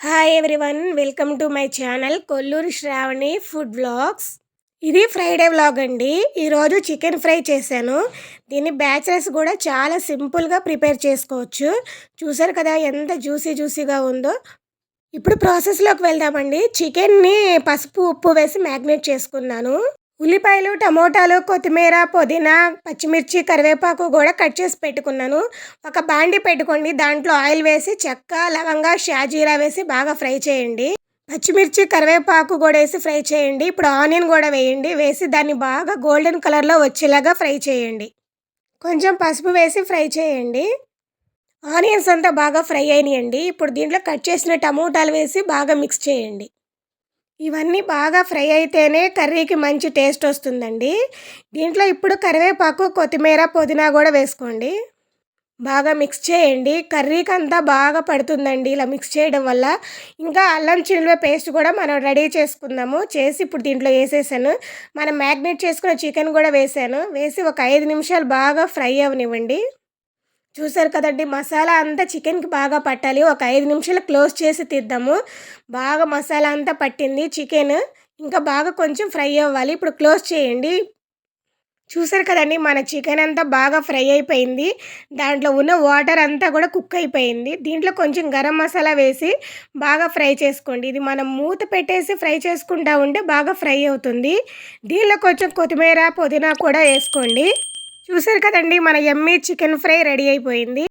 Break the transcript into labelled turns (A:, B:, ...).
A: Hi everyone, welcome to my channel Kolluri Sravani food vlogs. ఇది Friday vlog అండి. ఈరోజు chicken fry చేశాను. దీన్ని బ్యాచిలర్స్ కూడా చాలా సింపుల్గా ప్రిపేర్ చేసుకోవచ్చు. చూసారు కదా ఎంత జ్యూసీగా ఉందో. ఇప్పుడు ప్రాసెస్లోకి వెళ్దామండి. చికెన్ని పసుపు ఉప్పు వేసి మ్యాగ్నేట్ చేసుకున్నాను. ఉల్లిపాయలు, టమోటాలు, కొత్తిమీర, పుదీనా, పచ్చిమిర్చి, కరివేపాకు కూడా కట్ చేసి పెట్టుకున్నాను. ఒక బాండి పెట్టుకోండి. దాంట్లో ఆయిల్ వేసి చెక్క, లవంగా, షాజీరా వేసి బాగా ఫ్రై చేయండి. పచ్చిమిర్చి, కరివేపాకు కూడా వేసి ఫ్రై చేయండి. ఇప్పుడు ఆనియన్ కూడా వేయండి. వేసి దాన్ని బాగా గోల్డెన్ కలర్లో వచ్చేలాగా ఫ్రై చేయండి. కొంచెం పసుపు వేసి ఫ్రై చేయండి. ఆనియన్స్ అంతా బాగా ఫ్రై అయినాయండి. ఇప్పుడు దీంట్లో కట్ చేసిన టమోటాలు వేసి బాగా మిక్స్ చేయండి. ఇవన్నీ బాగా ఫ్రై అయితేనే కర్రీకి మంచి టేస్ట్ వస్తుందండి. దీంట్లో ఇప్పుడు కరివేపాకు, కొత్తిమీర, పుదీనా కూడా వేసుకోండి. బాగా మిక్స్ చేయండి. కర్రీకి అంతా బాగా పడుతుందండి ఇలా మిక్స్ చేయడం వల్ల. ఇంకా అల్లం చిల్లువ పేస్ట్ కూడా మనం రెడీ చేసుకుందాము. చేసి ఇప్పుడు దీంట్లో వేసేసాను. మనం మ్యాగ్నేట్ చేసుకున్న చికెన్ కూడా వేసాను. వేసి ఒక 5 నిమిషాలు బాగా ఫ్రై అవనివ్వండి. చూసారు కదండి, మసాలా అంతా చికెన్కి బాగా పట్టాలి. ఒక 5 నిమిషాలు క్లోజ్ చేసి తీద్దాము. బాగా మసాలా అంతా పట్టింది చికెన్. ఇంకా బాగా కొంచెం ఫ్రై అవ్వాలి. ఇప్పుడు క్లోజ్ చేయండి. చూసారు కదండి, మన చికెన్ అంతా బాగా ఫ్రై అయిపోయింది. దాంట్లో ఉన్న వాటర్ అంతా కూడా కుక్ అయిపోయింది. దీంట్లో కొంచెం గరం మసాలా వేసి బాగా ఫ్రై చేసుకోండి. ఇది మనం మూత పెట్టేసి ఫ్రై చేసుకుంటా ఉంటే బాగా ఫ్రై అవుతుంది. దీనిలో కొంచెం కొత్తిమీర, పుదీనా కూడా వేసుకోండి. చూసారు కదండి, మన యమ్మీ చికెన్ ఫ్రై రెడీ అయిపోయింది.